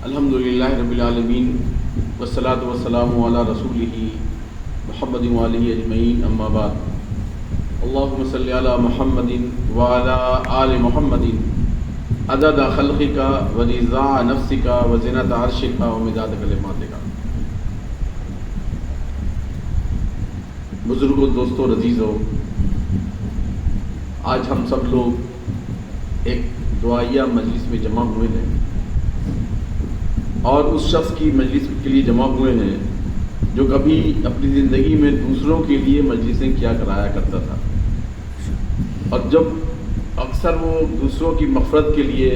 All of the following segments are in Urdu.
الحمدللہ رب العالمین والصلاۃ والسلام علی رسولہ محمد وآلہ اجمعین، اما بعد۔ اللہم صلی علی محمد وعلی آل محمد عدد خلقک ورضا نفسک وزنۃ عرشک ومداد کلماتک۔ بزرگوں، دوستوں، عزیزوں، آج ہم سب لوگ ایک دعائیہ مجلس میں جمع ہوئے ہیں، اور اس شخص کی مجلس کے لیے جمع ہوئے ہیں جو کبھی اپنی زندگی میں دوسروں کے لیے مجلسیں کیا کرایا کرتا تھا، اور جب اکثر وہ دوسروں کی مغفرت کے لیے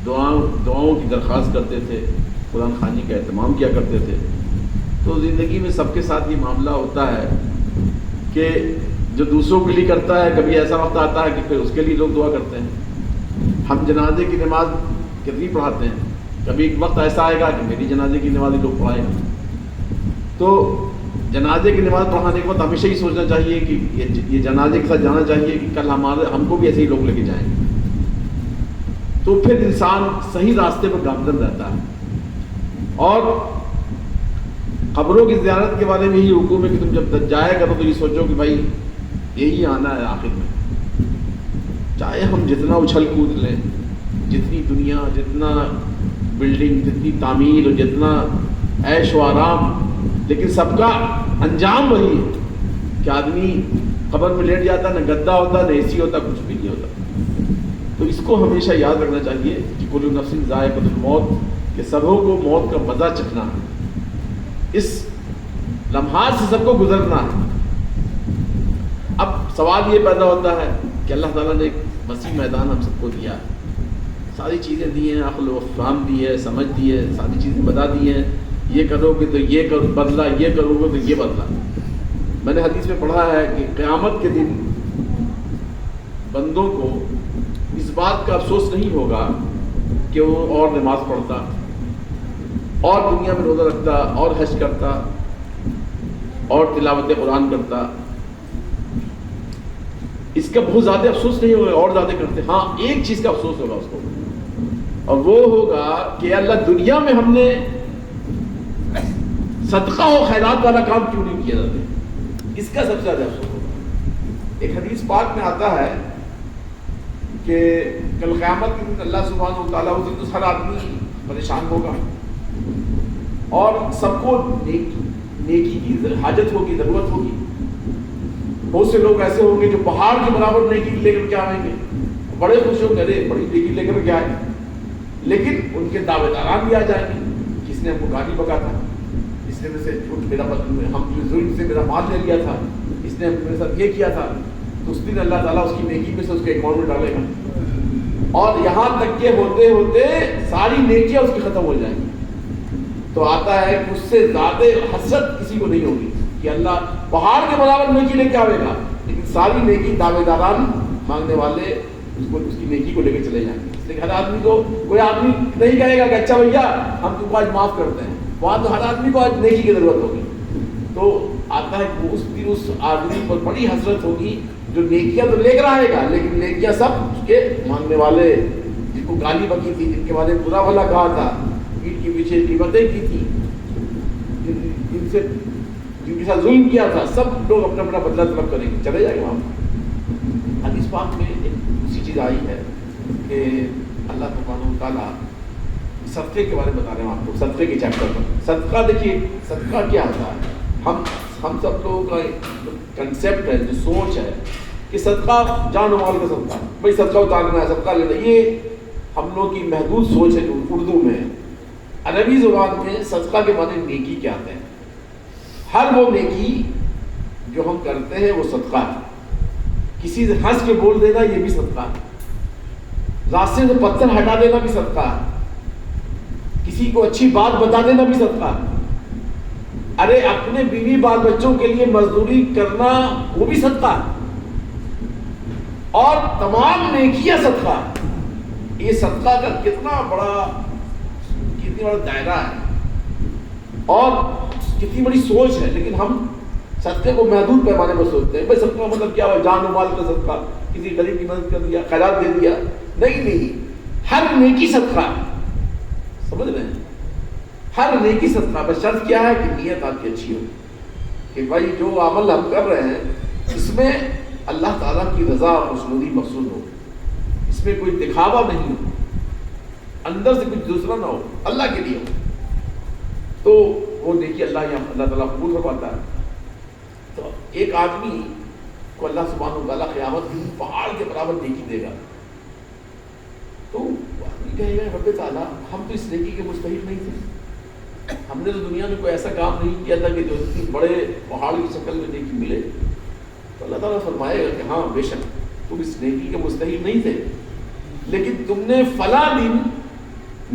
دعاؤں کی درخواست کرتے تھے، قرآن خوانی کا اہتمام کیا کرتے تھے، تو زندگی میں سب کے ساتھ یہ معاملہ ہوتا ہے کہ جو دوسروں کے لیے کرتا ہے، کبھی ایسا وقت آتا ہے کہ پھر اس کے لیے لوگ دعا کرتے ہیں۔ ہم جنازے کی نماز کتنی پڑھاتے ہیں، کبھی ایک وقت ایسا آئے گا کہ میری جنازے کی نماز لوگ پڑھائے گا۔ تو جنازے کی نماز پڑھانے کے وقت ہمیشہ ہی سوچنا چاہیے کہ یہ جنازے کے ساتھ جانا چاہیے کہ کل ہم کو بھی ایسے ہی لوگ لے کے جائیں گے، تو پھر انسان صحیح راستے پر گامزن رہتا ہے۔ اور قبروں کی زیارت کے بارے میں یہی حکم ہے کہ تم جب جائے گا تو یہ سوچو کہ بھائی یہی آنا ہے آخر میں، چاہے ہم جتنا اچھل کود لیں، جتنی دنیا، جتنا بلڈنگ، جتنی تعمیر اور جتنا عیش و آرام، لیکن سب کا انجام وہی ہے کہ آدمی قبر میں لیٹ جاتا، نہ گدا ہوتا، نہ اے سی ہوتا، کچھ بھی نہیں ہوتا۔ تو اس کو ہمیشہ یاد رکھنا چاہیے کہ کل نفس ذائقۃ الموت، کہ سبوں کو موت کا مزہ چکھنا ہے، اس لمحات سے سب کو گزرنا ہے۔ اب سوال یہ پیدا ہوتا ہے کہ اللہ تعالیٰ نے ایک وسیع میدان ہم سب کو دیا ہے، ساری چیزیں دی ہیں، عقل و فہم دی ہے، سمجھ دی ہے، ساری چیزیں بتا دی ہیں، یہ کرو گے تو یہ کرو بدلا، یہ کرو گے تو یہ بدلا۔ میں نے حدیث میں پڑھا ہے کہ قیامت کے دن بندوں کو اس بات کا افسوس نہیں ہوگا کہ وہ اور نماز پڑھتا، اور دنیا میں روزہ رکھتا، اور حج کرتا، اور تلاوت قرآن کرتا، اس کا بہت زیادہ افسوس نہیں ہوگا، اور زیادہ کرتے۔ ہاں، ایک چیز کا افسوس ہوگا اس کو، اور وہ ہوگا کہ اللہ دنیا میں ہم نے صدقہ و خیرات والا کام کیوں نہیں کیا جاتا، اس کا سب سے زیادہ افسوس ہوگا۔ ایک حدیث پاک میں آتا ہے کہ کل قیامت کے دن اللہ سبحانہ و تعالیٰ اس دن تو ہر آدمی پریشان ہوگا، اور سب کو نیکی کی حاجت ہوگی، ضرورت ہوگی۔ بہت سے لوگ ایسے ہوں گے جو پہاڑ کے برابر نیکی لے کر کے آئیں گے، بڑے خوش ہوں گے، ارے بڑی نیکی لے کر کے آئے، لیکن ان کے دعوے داران بھی آ جائیں گے، کس نے ہم کو گالی بکا تھا، اس نے مجھ سے جھوٹ، ہم ظلم سے میرا مال لے لیا تھا، اس نے میرے ساتھ یہ کیا تھا، تو اس دن اللہ تعالیٰ اس کی نیکی میں سے اس کے اکاؤنٹ میں ڈالے گا، اور یہاں تک کہ ہوتے ہوتے ساری نیکیاں اس کی ختم ہو جائیں گی۔ تو آتا ہے کہ اس سے زیادہ حسرت کسی کو نہیں ہوگی کہ اللہ پہاڑ کے برابر نیکی لے کے آئے گا، لیکن ساری نیکی دعوے داران مانگنے والے اس کی نیکی کو لے کے چلے جائیں گے۔ اس لیے ہر آدمی کو، کوئی آدمی نہیں کہے گا کہ اچھا بھیا ہم تم کو آج معاف کرتے ہیں، وہاں تو ہر آدمی کو آج نیکی کی ضرورت ہوگی۔ تو آتا ہے کہ اس دن اس آدمی پر بڑی حسرت ہوگی جو نیکیاں تو لے کر آئے گا، لیکن نیکیاں سب اس کے مانگنے والے، جن کو گالی بکی تھی، جن کے بارے میں برا بھلا کہا تھا، پیٹ کے پیچھے غیبتیں کی تھی، جن کے ساتھ ظلم کیا تھا، سب لوگ اپنا اپنا بدلہ طلب کریں گے، چلے جائیں گے وہاں۔ حدیث پاک میں ایک دوسری چیز آئی ہے کہ اللہ سبحانہ و تعالیٰ صدقے کے بارے میں بتا رہے ہیں آپ کو، صدقے کے چیپٹر پر۔ صدقہ دیکھیے، صدقہ کیا ہوتا ہے؟ ہم سب لوگوں کا جو کنسیپٹ ہے، جو سوچ ہے کہ صدقہ جان و مال کا صدقہ، بھائی صدقہ اتارنا ہے، صدقہ لینا، یہ ہم لوگ کی محدود سوچ ہے جو اردو میں ہے۔ عربی زبان میں صدقہ کے معنی نیکی کیا آتے ہیں؟ ہر وہ نیکی جو ہم کرتے ہیں وہ صدقہ ہے۔ کسی سے ہنس کے بول دینا یہ بھی صدقہ ہے، راستے سے پتھر ہٹا دینا بھی صدقہ ہے، کسی کو اچھی بات بتا دینا بھی صدقہ ہے، ارے اپنے بیوی بال بچوں کے لیے مزدوری کرنا وہ بھی صدقہ ہے، اور تمام نیکیاں صدقہ ہے۔ یہ صدقہ کا کتنا بڑا دائرہ ہے اور کتنی بڑی سوچ ہے، لیکن ہم صدقے کو محدود پیمانے پر سوچتے ہیں۔ بھائی صدقہ کا مطلب کیا ہوا؟ جان و مال کا صدقہ، کسی غریب کی مدد کر دیا، خیرات دے دیا، نہیں، ہر نیکی صدقہ ہے، سمجھ رہے ہر نیکی صدقہ، بس شرط کیا ہے کہ نیت آپ کی اچھی ہو کہ بھائی جو عمل ہم کر رہے ہیں اس میں اللہ تعالیٰ کی رضا اور خوشنودی مقصود ہو، اس میں کوئی دکھاوا نہیں ہو، اندر سے کچھ دوسرا نہ ہو، اللہ کے لیے ہو، تو وہ نیکی اللہ تعالیٰ قبول فرماتا ہے۔ تو ایک آدمی کو اللہ سبحانہ و تعالیٰ قیامت کے دن پہاڑ کے برابر نیکی دے گا، تو آدمی کہے گا رب تعالیٰ ہم تو اس نیکی کے مستحق نہیں تھے، ہم نے تو دنیا میں کوئی ایسا کام نہیں کیا تھا کہ جو اتنی بڑے پہاڑ کی شکل میں نیکی ملے۔ تو اللہ تعالیٰ فرمائے گا کہ ہاں بے شک تم اس نیکی کے مستحق نہیں تھے، لیکن تم نے فلاں دن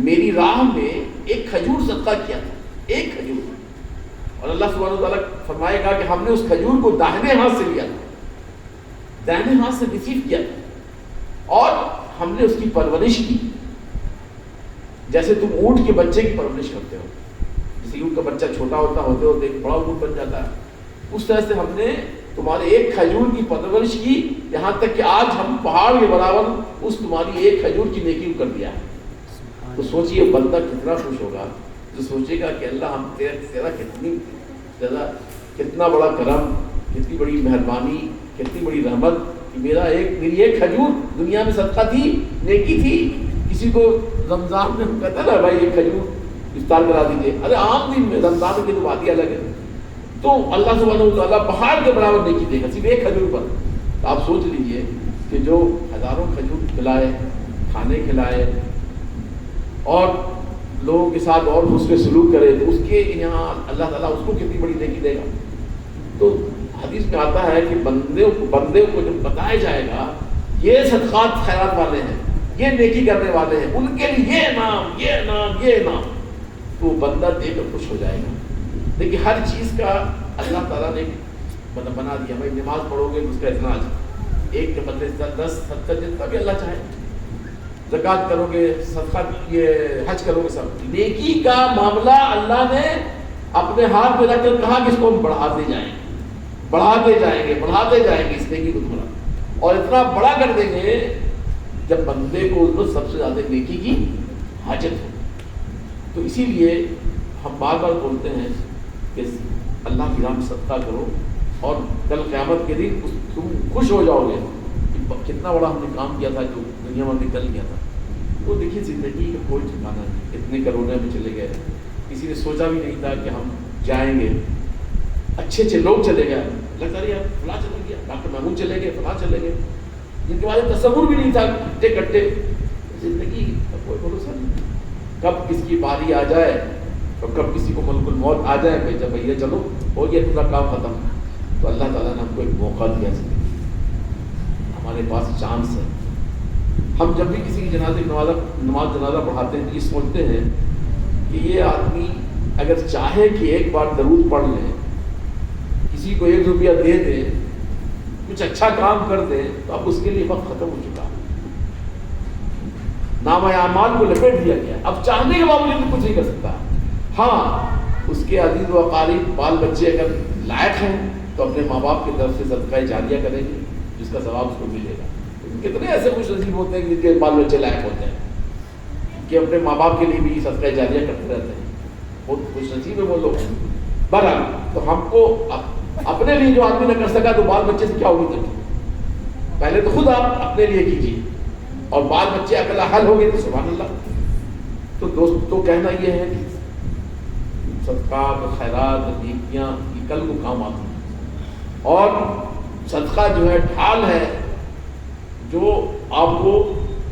میری راہ میں ایک کھجور صدقہ کیا تھا، ایک کھجور، اور اللہ سبحانہ و تعالیٰ فرمائے گا کہ ہم نے اس کھجور کو داہنے ہاتھ سے لیا تھا، داہنے ہاتھ سے ریسیو کیا تھا، اور ہم نے اس کی پرورش کی جیسے تم اونٹ کے بچے کی پرورش کرتے ہو، جیسے اونٹ کا بچہ چھوٹا ہوتا ہوتے ہوتے ایک بڑا اونٹ بن جاتا ہے، اس طرح سے ہم نے تمہارے ایک کھجور کی پرورش کی، یہاں تک کہ آج ہم پہاڑ کے برابر اس تمہاری ایک کھجور کی نیکی کر دیا ہے۔ تو سوچئے بندہ کتنا خوش ہوگا جو سوچے گا کہ اللہ ہم تیرا کتنا بڑا کرم، کتنی بڑی مہربانی، کتنی بڑی رحمت کہ میری ایک کھجور دنیا میں صدقہ تھی، نیکی تھی۔ کسی کو رمضان میں ہم کہتے ہیں نا بھائی ایک کھجور افطار کرا دیجیے، ارے عام دن میں، رمضان کی تو بات ہی الگ ہے، تو اللہ سبحانہ و تعالیٰ پہاڑ کے برابر نیکی دے گا صرف ایک کھجور پر۔ تو آپ سوچ لیجئے کہ جو ہزاروں کھجور کھلائے، کھانے کھلائے اور لوگوں کے ساتھ اور حسن سلوک کرے، تو اس کے یہاں اللہ تعالیٰ اس کو کتنی بڑی نیکی دے گا۔ تو حدیث میں آتا ہے کہ بندے کو جب بتایا جائے گا یہ صدقات خیرات والے ہیں، یہ نیکی کرنے والے ہیں، ان کے لیے یہ انعام، یہ انعام، یہ انعام، تو بندہ دیکھ کر خوش ہو جائے گا۔ دیکھیے ہر چیز کا اللہ تعالیٰ نے بنا دیا، بھائی نماز پڑھو گے تو اس کا اتنا اجر، ایک کے بدلے 10 70 جتنا بھی اللہ چاہے، زکوٰۃ کرو گے، صدقہ یہ حج کرو گے، سب نیکی کا معاملہ اللہ نے اپنے ہاتھ میں رکھ کر کہا کہ اس کو ہم بڑھاتے جائیں گے، بڑھاتے جائیں گے، بڑھاتے جائیں گے اس نیکی کو تھوڑا، اور اتنا بڑا کر دیں گے جب بندے کو اس میں سب سے زیادہ نیکی کی حاجت ہو۔ تو اسی لیے ہم بار بار بولتے ہیں کہ اللہ کی راہ میں صدقہ کرو، اور کل قیامت کے دن تم خوش ہو جاؤ گے کہ کتنا بڑا ہم نے کام کیا تھا جو دنیا میں نکل گیا تھا۔ تو دیکھیے زندگی کا کوئی ٹھکانا نہیں، اتنے کروڑے میں چلے گئے، کسی نے سوچا بھی نہیں تھا کہ ہم جائیں گے، اچھے اچھے لوگ چلے گئے، لگتا رہی فلاں چلے گیا، ڈاکٹر محمود چلے گئے، فلاں چلے گئے، جن کے بارے میں تصور بھی نہیں تھا، کٹے کٹے۔ زندگی کا کوئی بھروسہ نہیں، کب کس کی باری آ جائے، کب کسی کو ملک الموت آ جائے کہ جب بھیا چلو ہو گیا پورا کام ختم۔ تو اللہ تعالیٰ نے ہم کو ایک موقع دیا، ہمارے پاس چانس ہے۔ ہم جب بھی کسی کی نماز جنازہ پڑھاتے ہیں تو یہ سوچتے ہیں کہ یہ آدمی اگر چاہے کہ ایک بار درود پڑھ لیں، کسی کو 1 روپیہ دے دیں، کچھ اچھا کام کر دیں، تو اب اس کے لیے وقت ختم ہو چکا، نامہ اعمال کو لپیٹ دیا گیا، اب چاہنے کے باوجود بھی کچھ نہیں کر سکتا۔ ہاں اس کے عزیز و اقارب بال بچے اگر لائق ہیں تو اپنے ماں باپ کی طرف سے صدقہ جاریہ کریں گے، جس کا ثواب اس کو ملے گا۔ کتنے ایسے خوش نصیب ہوتے ہیں جن کے بال بچے لائق ہوتے ہیں کہ اپنے ماں باپ کے لیے بھی صدقہ جاریہ کرتے رہتے ہیں، بہت خوش نصیب ہے وہ لوگ۔ بہرحال تو ہم کو اپنے لیے جو آدمی نہ کر سکا تو بال بچے سے کیا امید رکھیں؟ پہلے تو خود آپ اپنے لیے کیجیے، اور بال بچے اگر حل ہو گئے تو سبحان اللہ۔ تو دوست تو کہنا یہ ہے کہ صدقات، خیرات، نیکیاں یہ کل کو کام آتی ہیں، اور صدقہ جو ہے ڈھال ہے جو آپ کو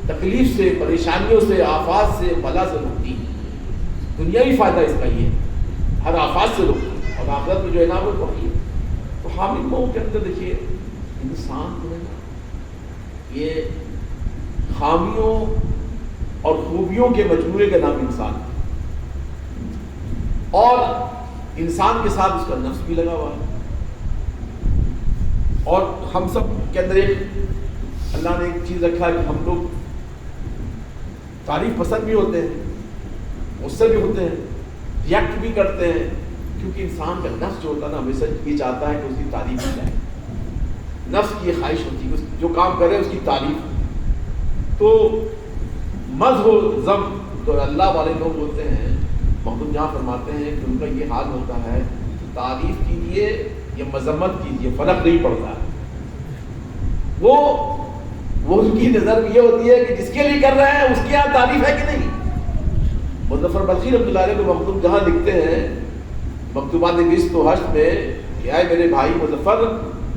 تکلیف سے، پریشانیوں سے، آفات سے، بلا سے روکتی ہے۔ دنیاوی فائدہ اس کا یہ ہے، ہر آفات سے روکتی ہے، اور آخرت میں جو انعام ہے وہ ہے۔ تو ہم ان لوگوں کے اندر دیکھیے انسان جو ہے نا، یہ خامیوں اور خوبیوں کے مجموعے کا نام انسان ہے، اور انسان کے ساتھ اس کا نفس بھی لگا ہوا ہے، اور ہم سب کے اندر ایک اللہ نے ایک چیز رکھا ہے کہ ہم لوگ تعریف پسند بھی ہوتے ہیں، غصے بھی ہوتے ہیں، ریئیکٹ بھی کرتے ہیں، کیونکہ انسان کا نفس جو ہوتا ہے نا ہمیشہ یہ چاہتا ہے کہ اس کی تعریف کی جائے، نفس کی یہ خواہش ہوتی ہے جو کام کرے اس کی تعریف۔ تو مدح و ذم جو اللہ والے لوگ ہوتے ہیں مخدوم جہاں فرماتے ہیں کہ ان کا یہ حال ہوتا ہے کہ تعریف کیجیے یا مذمت کیجیے فرق نہیں پڑتا ہے. وہ ان کی نظر یہ ہوتی ہے کہ جس کے لیے کر رہے ہیں اس کی یہاں تعریف ہے کہ نہیں. مظفر بلخی رحمۃ اللہ علیہ کو مخدوم جہاں لکھتے ہیں مکتوبات وسط و حشر میں کہ اے میرے بھائی مظفر،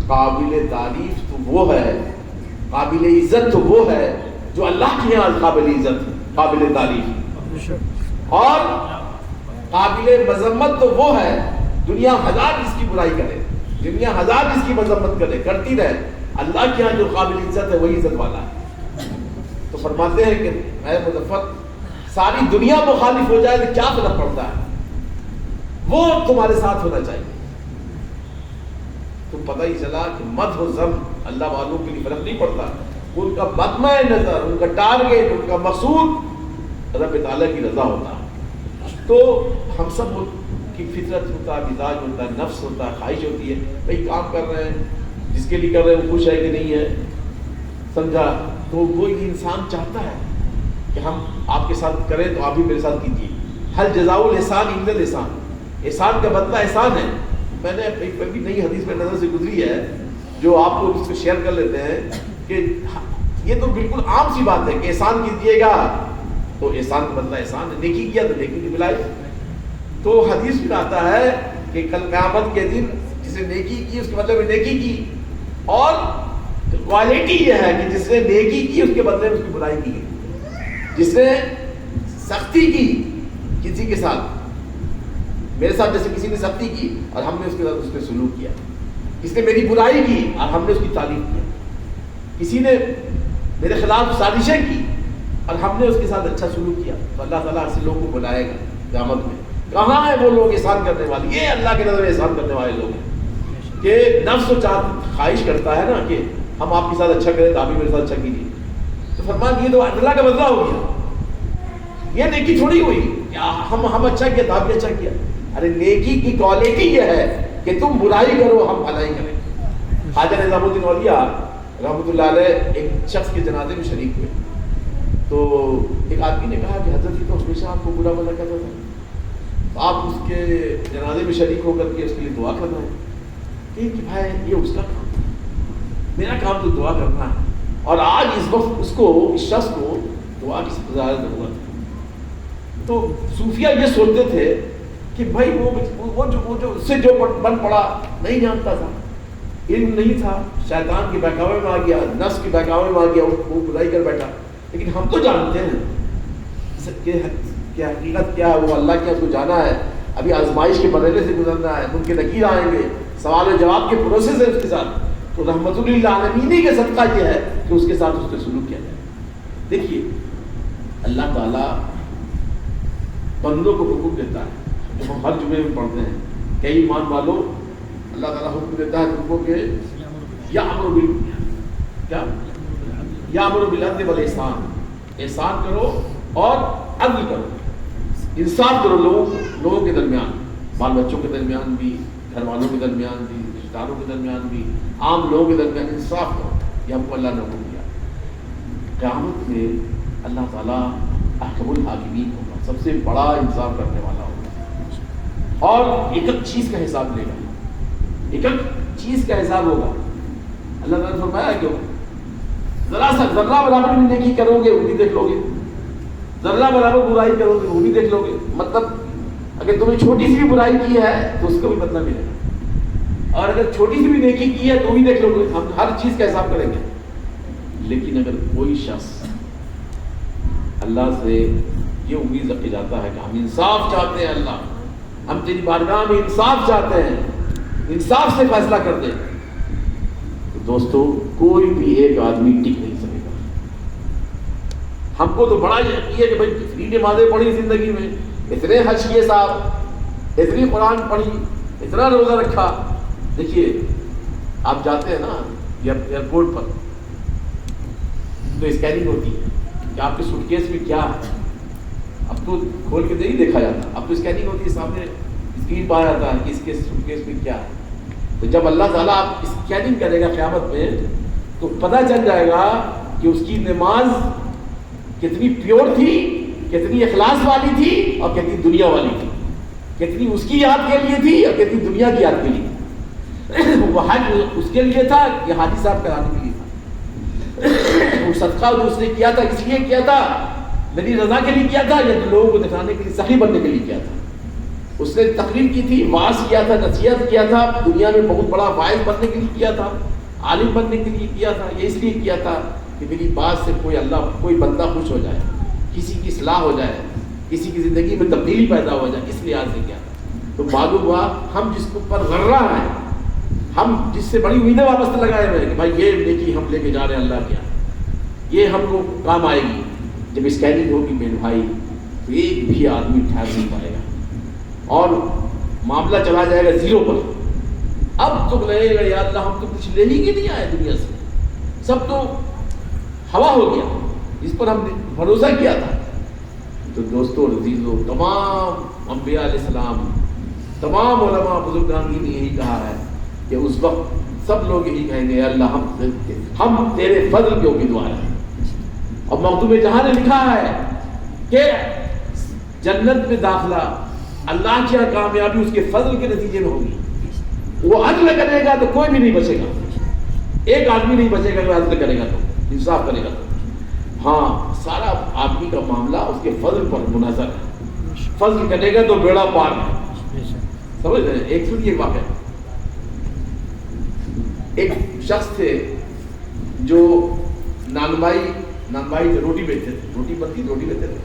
قابل تعریف تو وہ ہے، قابل عزت تو وہ ہے جو اللہ کے یہاں قابل عزت قابل تعریف، اور قابل مذمت تو وہ ہے دنیا ہزار جس کی برائی کرے، دنیا ہزار جس کی مذمت کرے کرتی رہے، اللہ کے یہاں جو قابل عزت ہے وہی عزت والا ہے. تو فرماتے ہیں کہ اے مظفر، ساری دنیا مخالف ہو جائے تو کیا فرق پڑتا ہے، وہ تمہارے ساتھ ہونا چاہیے. تو پتہ ہی چلا کہ مدح و ذم اللہ والوں کے لیے فرق نہیں پڑتا، ان کا مطمع نظر، ان کا ٹارگیٹ، ان کا مقصود رب تعالیٰ کی رضا ہوتا ہے. تو ہم سب کی فطرت ہوتا ہے، مزاج ہوتا ہے، نفس ہوتا ہے، خواہش ہوتی ہے بھائی کام کر رہے ہیں، جس کے لیے کر رہے ہیں وہ خوش ہے کہ نہیں ہے، سمجھا. تو وہ انسان چاہتا ہے کہ ہم آپ کے ساتھ کریں تو آپ بھی میرے ساتھ کیجیے. حل جزاء الاحسان الا الاحسان، احسان کا بدلہ احسان ہے. میں نے ایک نئی حدیث میں نظر سے گزری ہے جو آپ کو اس کو شیئر کر لیتے ہیں کہ یہ تو بالکل عام سی بات ہے کہ احسان کیجیے گا تو احسان کا بدلہ احسان ہے، نیکی کیا تو نیکی کی ملائے. تو حدیث میں آتا ہے کہ کل قیامت کے دن جس نے نیکی کی اس کے بدلے میں نیکی کی، اور کوالٹی یہ ہے کہ جس نے نیکی کی اس کے بدلے میں اس کی برائی کی گئی. جس نے سختی کی کسی کے ساتھ، میرے ساتھ جیسے کسی نے سختی کی اور ہم نے اس کے ساتھ اس پہ سلوک کیا، کس نے میری برائی کی اور ہم نے اس کی تعریف کیا، کسی نے میرے خلاف سازشیں کی اور ہم نے اس کے ساتھ اچھا سلوک کیا، تو اللہ تعالیٰ ایسے لوگوں کو بلائے گا قیامت میں. کہاں ہیں وہ لوگ احسان کرنے والے؟ یہ اللہ کے نظر میں احسان کرنے والے لوگ ہیں کہ نفس و خواہش کرتا ہے نا کہ ہم آپ کے ساتھ اچھا کریں تو آپ بھی میرے ساتھ اچھا کیجیے. تو فرمان یہ تو اللہ کا بدلہ ہو گیا، یہ نیکی تھوڑی ہوئی کیا ہم اچھا کیا تو آپ بھی اچھا کیا. ارے نیکی کی کوالٹی یہ ہے کہ تم برائی کرو ہم بھلائی کریں. خواجہ نظام الدین اولیاء رحمۃ اللہ علیہ ایک شخص کے جنازے میں شریک ہوئے. تو ایک آدمی نے کہا کہ حضرت یہ تو ہمیشہ آپ کو برا بھلا کہتا تھا، آپ اس کے جنازے میں شریک ہو کر کے اس کے لیے دعا کر رہے ہیں. کہ بھائی یہ اس کا کام ہے، میرا کام تو دعا کرنا ہے، اور آج اس وقت اس شخص کو دعا کی زیادہ ضرورت ہے. تو صوفیہ یہ سوچتے تھے کہ بھائی وہ جو اس سے جو بن پڑا نہیں جانتا تھا، علم نہیں تھا، شیطان کے بہکاوے میں آ گیا، نفس کے بہکاوے میں آ گیا، وہ برائی کر بیٹھا. لیکن ہم تو جانتے ہیں کہ حقیقت کیا ہے، وہ اللہ کیا اس کو جانا ہے. ابھی آزمائش کے مرحلے سے گزرنا ہے، ان کے نکیر آئیں گے، سوال و جواب کے پروسیس ہے اس کے ساتھ. تو رحمت للعالمین کا صدقہ یہ ہے کہ اس کے ساتھ اس پہ سلوک کیا جائے. دیکھیے اللہ تعالیٰ بندوں کو حکم دیتا ہے جو ہم ہر جمعے میں پڑھتے ہیں کہ ایمان والو، اللہ تعالیٰ حکم دیتا ہے تم کو کہ یامر بالعدل والاحسان، احسان کرو اور عدل کرو، انصاف کرو لوگوں کے درمیان، بال بچوں کے درمیان بھی، گھر والوں کے درمیان بھی، رشتہ داروں کے درمیان بھی، عام لوگوں کے درمیان انصاف کرو. یہ ہم کو اللہ نے حکم دیا. قیامت میں اللہ تعالیٰ احکم الحاکمین ہوگا، سب سے بڑا انصاف کرنے والا ہوگا، اور ایک ایک چیز کا حساب لے گا، ایک ایک چیز کا حساب ہوگا. اللہ تعالیٰ نے فرمایا کیوں ذرا برابر بھی نیکی کرو گے وہ بھی دیکھ لو گے، ذرا برابر برائی کرو گے وہ بھی دیکھ لو گے. مطلب اگر تم نے چھوٹی سی بھی برائی کی ہے تو اس کو بھی بدلہ ملے گا، اور اگر چھوٹی سی بھی نیکی کی ہے تو بھی دیکھ لو گے. ہم ہر چیز کا حساب کریں گے. لیکن اگر کوئی شخص اللہ سے یہ امید رکھ جاتا ہے کہ ہم انصاف چاہتے ہیں، اللہ ہم تیری بارگاہ میں انصاف چاہتے ہیں، انصاف سے فیصلہ کر دیں، تو دوستو کوئی بھی ایک آدمی ٹک نہیں سکے گا. ہم کو تو بڑا یہ ہے کہ بھائی اتنی نمازیں پڑھی زندگی میں، اتنے حج کیے صاحب، اتنی قرآن پڑھی، اتنا روزہ رکھا. دیکھیے آپ جاتے ہیں نا ایئرپورٹ پر تو اسکیننگ ہوتی ہے کہ آپ کے سوٹ کیس میں کیا ہے. اب تو کھول کے نہیں دیکھا جاتا، اب تو اسکیننگ ہوتی ہے، سامنے اسکرین پہ آ جاتا ہے کہ اس کے سوٹ کیس میں کیا ہے. تو جب اللہ تعالیٰ آپ اسکیننگ کرے گا قیامت میں تو پتہ چل جائے گا کہ اس کی نماز کتنی پیور تھی کتنی اخلاص والی تھی اور کتنی دنیا والی تھی، کتنی اس کی یاد کے لیے تھی اور کتنی دنیا کی یاد کے لیے۔ وہ حج اس کے لیے تھا کہ حاجی صاحب کرانے کے لیے تھا، وہ صدقہ جو اس نے کیا تھا اس لیے کیا تھا، میری رضا کے لیے کیا تھا یا لوگوں کو دکھانے کے لیے، سخی بننے کے لیے کیا تھا؟ اس نے تقریر کی تھی، وعظ کیا تھا، نصیحت کیا تھا، دنیا میں بہت بڑا واعظ بننے کے لیے کیا تھا، عالم بننے کے لیے کیا تھا، یہ اس لیے کیا تھا کہ میری بات سے کوئی بندہ خوش ہو جائے، کسی کی اصلاح ہو جائے، کسی کی زندگی میں تبدیلی پیدا ہو جائے، اس لحاظ سے کیا تھا۔ تو معلوم ہوا ہم جس کے اوپر غرہ ہیں، ہم جس سے بڑی امیدیں وابستہ لگائے ہوئے ہیں کہ بھائی یہ نیکی ہم لے کے جا رہے ہیں اللہ کیا، یہ ہم کو کام آئے گی، جب اسکیننگ ہوگی میرے بھائی تو ایک بھی آدمی ٹھہر نہیں پائے گا اور معاملہ چلا جائے گا زیرو پر۔ اب تو لگے گا یا اللہ ہم تو کچھ لے ہی نہیں آئے دنیا سے، سب تو ہوا ہو گیا جس پر ہم نے بھروسہ کیا تھا۔ تو دوستو عزیزو، تمام انبیاء علیہ السلام، تمام علماء بزرگان نے یہی کہا ہے کہ اس وقت سب لوگ یہی کہیں گے اللہ ہم تیرے فضل کے امیدوار ہیں۔ اور مکتوب جہاں نے لکھا ہے کہ جنت میں داخلہ اللہ کی کامیابی اس کے فضل کے نتیجے میں ہوگی۔ وہ عدل کرے گا تو کوئی بھی نہیں بچے گا، ایک آدمی نہیں بچے گا جو عدل کرے گا تو، انصاف کرے گا تو۔ ہاں، سارا آدمی کا معاملہ اس کے فضل پر منحصر ہے، فضل کرے گا تو بیڑا پار ہے۔ سمجھ رہے ہیں؟ ایک سنیے واقعہ، ایک شخص تھے جو نانبائی سے روٹی بیچتے تھے، روٹی بنتی روٹی بیچتے تھے،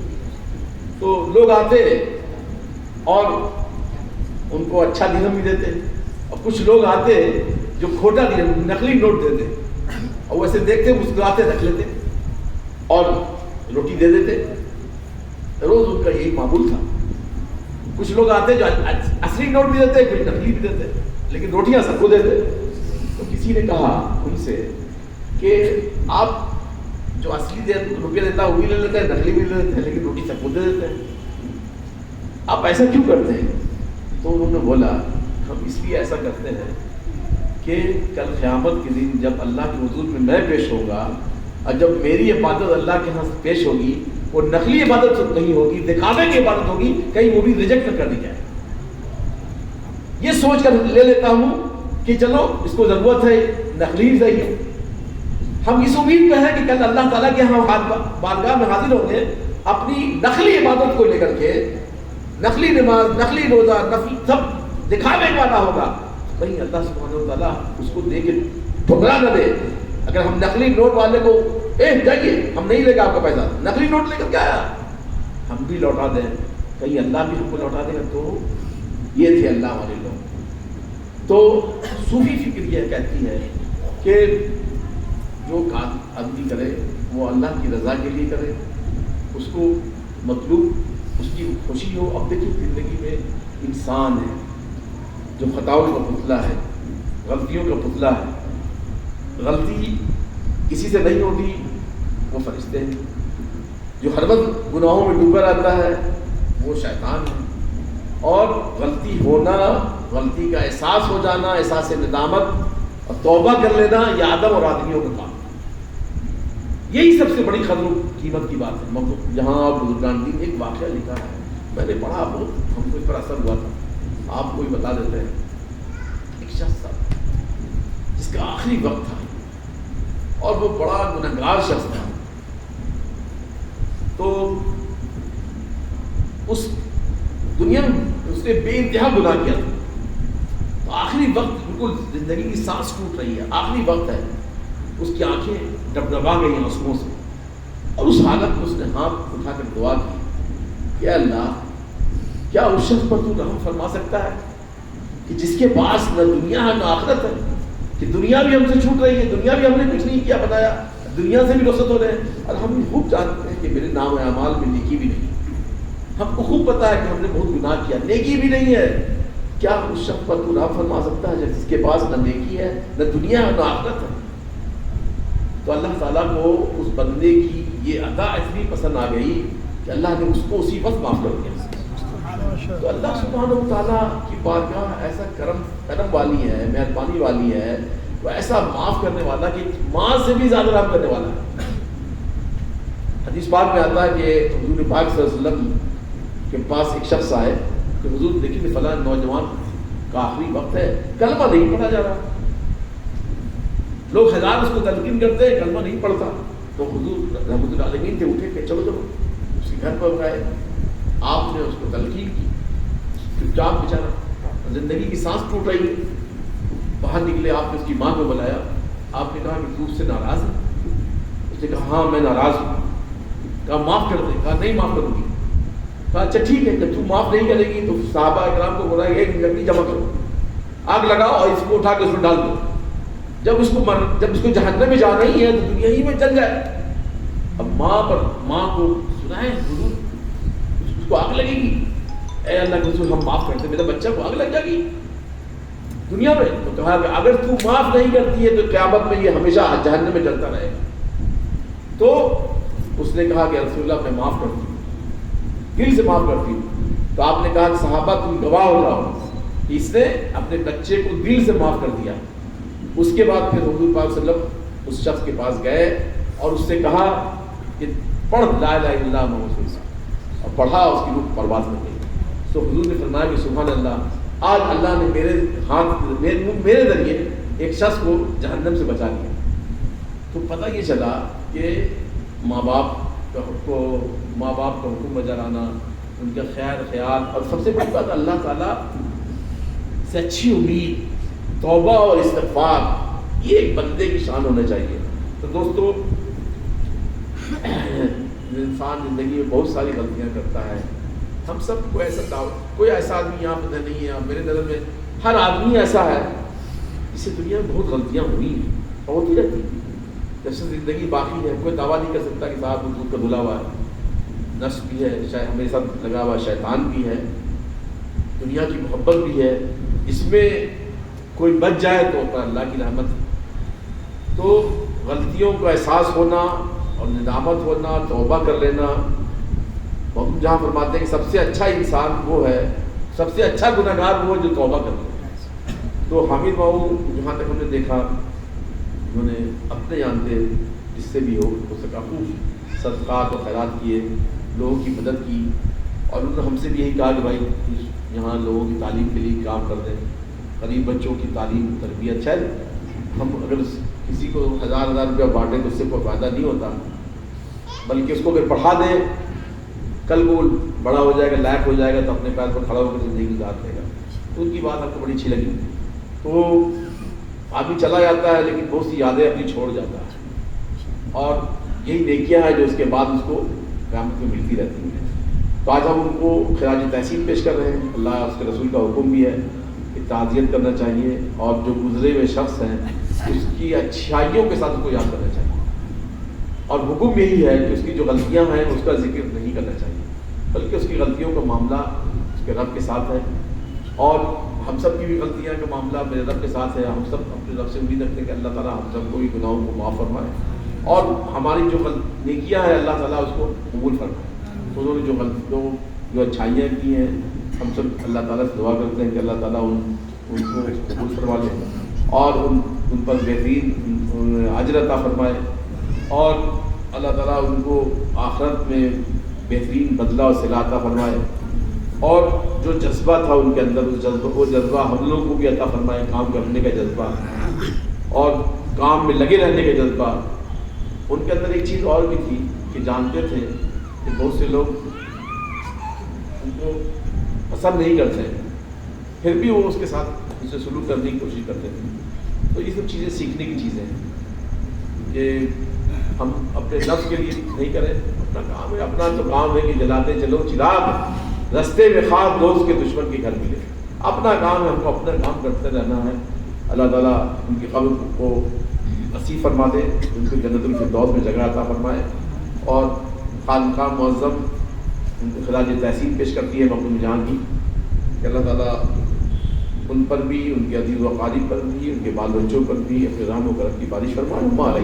تو لوگ آتے اور ان کو اچھا درہم بھی دیتے، اور کچھ لوگ آتے جو کھوٹا درہم نقلی نوٹ دیتے، اور ویسے دیکھتے مسکراتے رکھ لیتے اور روٹی دے دیتے۔ روز ان کا یہی معمول تھا۔ کچھ لوگ آتے جو اصلی نوٹ بھی دیتے، کچھ نقلی بھی دیتے، لیکن روٹیاں سب کو دیتے۔ تو کسی نے کہا ان سے کہ آپ جو اصلی روپیہ دیتا ہے وہی لے لیتے ہیں، نقلی بھی لے لیتے ہیں، لیکن روٹی سب کو دے دیتے ہیں، آپ ایسا کیوں کرتے ہیں؟ تو انہوں نے بولا ہم اس لیے ایسا کرتے ہیں کہ کل قیامت کے دن جب اللہ کے حضور میں میں پیش ہوگا اور جب میری عبادت اللہ کے ہاں پیش ہوگی، وہ نقلی عبادت نہیں ہوگی، دکھاوے کی عبادت ہوگی، کہیں وہ بھی ریجیکٹ نہ کر دی جائے۔ یہ سوچ کر لے لیتا ہوں کہ چلو اس کو ضرورت ہے نقلی صحیح، ہم اس امید پہ ہیں کہ کل اللہ تعالیٰ کے ہاں بارگاہ میں حاضر ہوں گے اپنی نقلی عبادت کو لے کر کے، نقلی نماز، نقلی روزہ، نقلی سب دکھاوے والا ہوگا، کہیں اللہ سبحانہ و تعالیٰ اس کو دے کے ٹھکرا نہ دے۔ اگر ہم نقلی نوٹ والے کو جائیے ہم نہیں لے گا آپ کا پیسہ، نقلی نوٹ لے کر کیا آیا، ہم بھی لوٹا دیں، کہیں اللہ بھی ہم کو لوٹا دے گا۔ تو یہ تھے اللہ والے لوگ۔ تو صوفی فکر یہ کہتی ہے کہ جو کام آدمی کرے وہ اللہ کی رضا کے لیے کرے، اس کو مطلوب اس کی خوشی ہو۔ اب دیکھیے زندگی میں انسان ہے جو خطاؤں کا پتلا ہے، غلطیوں کا پتلا ہے، غلطی کسی سے نہیں ہوتی، وہ فرشتے ہیں، جو ہر وقت گناہوں میں ڈوبا رہتا ہے وہ شیطان ہے، اور غلطی ہونا، غلطی کا احساس ہو جانا، احساس ندامت اور توبہ کر لینا، یہ آدم اور آدمیوں کا کام، یہی سب سے بڑی قدر و قیمت کی بات ہے۔ یہاں بزرگان دین ایک واقعہ لکھا ہے، میں نے پڑھا، بہت ہم کو اس پر اثر ہوا تھا، آپ کو ہی بتا دیتے ہیں۔ ایک شخص تھا جس کا آخری وقت تھا اور وہ بڑا گنہگار شخص تھا، تو اس دنیا میں اس نے بے انتہا گناہ کیا تھا، تو آخری وقت بالکل زندگی کی سانس ٹوٹ رہی ہے، آخری وقت ہے، اس کی آنکھیں ڈبڈبا گئی آنسوؤں سے، اور اس حالت میں اس نے ہاتھ اٹھا کر دعا کی کہ اللہ کیا اس شخص پر تو رحم فرما سکتا ہے کہ جس کے پاس نہ دنیا ہے نہ آخرت ہے، کہ دنیا بھی ہم سے چھوٹ رہی ہے، دنیا بھی ہم نے کچھ نہیں کیا بنایا، دنیا سے بھی رخصت ہو رہے ہیں، اور ہم خوب جانتے ہیں کہ میرے نام اعمال میں نیکی بھی نہیں، ہم کو خوب پتا ہے کہ ہم نے بہت گناہ کیا، نیکی بھی نہیں ہے، کیا اس شخص پر تو رحم فرما سکتا ہے جس کے پاس نہ نیکی ہے نہ دنیا ہے نہ آخرت ہے؟ تو اللہ تعالیٰ کو اس بندے کی یہ ادا اتنی پسند آ گئی کہ اللہ نے اس کو اسی وقت معاف کر دیا۔ تو اللہ سبحانہ و تعالیٰ کی بارگاہ ایسا کرم والی ہے، مہربانی والی ہے، وہ ایسا معاف کرنے والا کہ ماں سے بھی زیادہ رحم کرنے والا ہے۔ حدیث پاک میں آتا ہے کہ حضور پاک صلی اللہ علیہ وسلم کے پاس ایک شخص آئے کہ حضور دیکھیے فلاں نوجوان کا آخری وقت ہے، کلمہ نہیں پڑھا جا رہا، لوگ ہزار اس کو تلقین کرتے ہیں، کلمہ نہیں پڑھتا. تو حضور رحمۃ اللہ علیہ تھے، اٹھے کہ چلو اس کے گھر پر گئے، آپ نے اس کو تلقین کی، چپ چاپ بیچارہ زندگی کی سانس ٹوٹ رہی ہے. باہر نکلے، آپ نے اس کی ماں کو بلایا، آپ نے کہا کہ تو اس سے ناراض ہے؟ اس نے کہا ہاں میں ناراض ہوں. کہا معاف کر دے. کہا نہیں معاف کروں گی. کہا اچھا ٹھیک ہے، جب تو معاف نہیں کرے گی تو صحابہ اکرام کو بولا ایک لکڑی جمع کرو، آگ لگاؤ اور اس کو اٹھا کے اس میں ڈال دو، جب اس کو جہنم میں جانا ہی ہے تو دنیا ہی میں جل جائے. اب ماں کو سنائے حضور اس کو آگ لگے گی، اے اللہ کے رسول ہم معاف کرتے، میرے بچہ کو آگ لگ جائے گی دنیا میں. تو کہا کہ اگر تو معاف نہیں کرتی ہے تو قیامت میں یہ ہمیشہ جہنم میں جلتا رہے گا. تو اس نے کہا کہ رسول اللہ میں معاف کرتی ہوں، دل سے معاف کرتی ہوں. تو آپ نے کہا کہ صحابہ تم گواہ ہو جاؤ، اس نے اپنے بچے کو دل سے معاف کر دیا. اس کے بعد پھر حضور پاک صلی اللہ علیہ وسلم اس شخص کے پاس گئے اور اس سے کہا کہ پڑھ لا الہ الا اللہ محمد رسول اللہ، اور پڑھا، اس کی روح پرواز کر گئی. تو حضور نے فرمایا کہ سبحان اللہ، آج اللہ نے میرے ذریعے ایک شخص کو جہنم سے بچا لیا. تو پتہ یہ چلا کہ ماں باپ کا حکم بجا لانا، ان کا خیال، اور سب سے بڑی بات اللہ تعالیٰ سے اچھی امید، توبہ اور استغفار، یہ ایک بندے کی شان ہونا چاہیے. تو دوستو، انسان زندگی میں بہت ساری غلطیاں کرتا ہے. ہم سب کو کوئی ایسا آدمی یہاں پتہ نہیں ہے، میرے نظر میں ہر آدمی ایسا ہے جس سے دنیا میں بہت غلطیاں ہوئی ہیں، ہوتی رہتی ہیں. جب سے زندگی باقی ہے کوئی دعویٰ نہیں کر سکتا کہ صاحب حضور کا دھلا ہوا ہے. نفس بھی ہے، ہمارے ساتھ لگا ہوا شیطان بھی ہے، دنیا کی محبت بھی ہے. اس میں کوئی بچ جائے تو پر اللہ کی رحمت ہے. تو غلطیوں کا احساس ہونا اور ندامت ہونا، توبہ کر لینا. ہم جہاں فرماتے ہیں کہ سب سے اچھا انسان وہ ہے، سب سے اچھا گناہ گار وہ جو توبہ کر لے. تو حامد بابو جہاں تک ہم نے دیکھا، انہوں نے اپنے جانتے جس سے بھی ہو سکا خوب صدقات و خیرات کیے، لوگوں کی مدد کی، اور انہوں نے ہم سے بھی یہی کہا کہ بھائی یہاں لوگوں کی تعلیم کے لیے کام کر دیں، غریب بچوں کی تعلیم تربیت. شاید ہم اگر کسی کو 1000 روپیہ بانٹیں تو اس سے کوئی فائدہ نہیں ہوتا، بلکہ اس کو اگر پڑھا دیں، کل وہ بڑا ہو جائے گا، لائق ہو جائے گا، تو اپنے پیر پر کھڑا ہو کر زندگی گزار لے گا. تو ان کی بات آپ کو بڑی اچھی لگی. تو آدمی چلا جاتا ہے لیکن بہت سی یادیں اپنی چھوڑ جاتا ہے، اور یہی نیکیاں ہیں جو اس کے بعد اس کو قیامت میں ملتی رہتی ہیں. تو آج ہم ان کو خراج تحسین پیش کر رہے ہیں. اللہ اس کے رسول کا حکم بھی ہے کہ تعزیت کرنا چاہیے، اور جو گزرے ہوئے شخص ہیں اس کی اچھائیوں کے ساتھ اس کو یاد کرنا چاہیے. اور حکم یہی ہے کہ اس کی جو غلطیاں ہیں اس کا ذکر نہیں کرنا چاہیے، بلکہ اس کی غلطیوں کا معاملہ اس کے رب کے ساتھ ہے. اور ہم سب کی بھی غلطیاں کا معاملہ میرے رب کے ساتھ ہے. ہم سب اپنے رب سے امید رکھتے ہیں کہ اللہ تعالیٰ ہم سب کو بھی گناہوں کو معاف فرمائے، اور ہماری جو نیکیاں ہیں اللہ تعالیٰ اس کو قبول فرمائے. تو انہوں نے جو اچھائیاں کی ہیں، ہم سب اللہ تعالیٰ سے دعا کرتے ہیں کہ اللہ تعالیٰ ان کو قبول فرما لے، اور ان پر بہترین اجر عطا فرمائے، اور اللہ تعالیٰ ان کو آخرت میں بہترین بدلہ اور صلہ عطا فرمائے. اور جو جذبہ تھا ان کے اندر، وہ جذبہ ہم لوگوں کو بھی عطا فرمائے، کام کرنے کا جذبہ اور کام میں لگے رہنے کا جذبہ. ان کے اندر ایک چیز اور بھی تھی کہ جانتے تھے کہ بہت سے لوگ ان کو پسند نہیں کرتے، پھر بھی وہ اس کے ساتھ اس سے سلوک کرنے کی کوشش کرتے تھے. تو یہ سب چیزیں سیکھنے کی چیزیں ہیں کہ ہم اپنے نفس کے لیے نہیں کریں. اپنا کام ہے، اپنا تو کام ہے کہ جلاتے چلو چراغ، رستے میں خواب دوست کے دشمن کے گھر ملے. اپنا کام ہے، ہم کو اپنا کام کرتے رہنا ہے. اللہ تعالیٰ ان کی قبر کو وسیع فرما دے، ان کو جنت الفردوس میں جگہ عطا فرمائے. اور خانقاہ معظم ان کو خراج تحسین پیش کرتی ہے مخدوم جان کی کہ اللہ تعالیٰ ان پر بھی، ان کے عزیز و اقارب پر بھی، ان کے بال بچوں پر بھی اپنے رحم و کرم کی بارش فرمائے.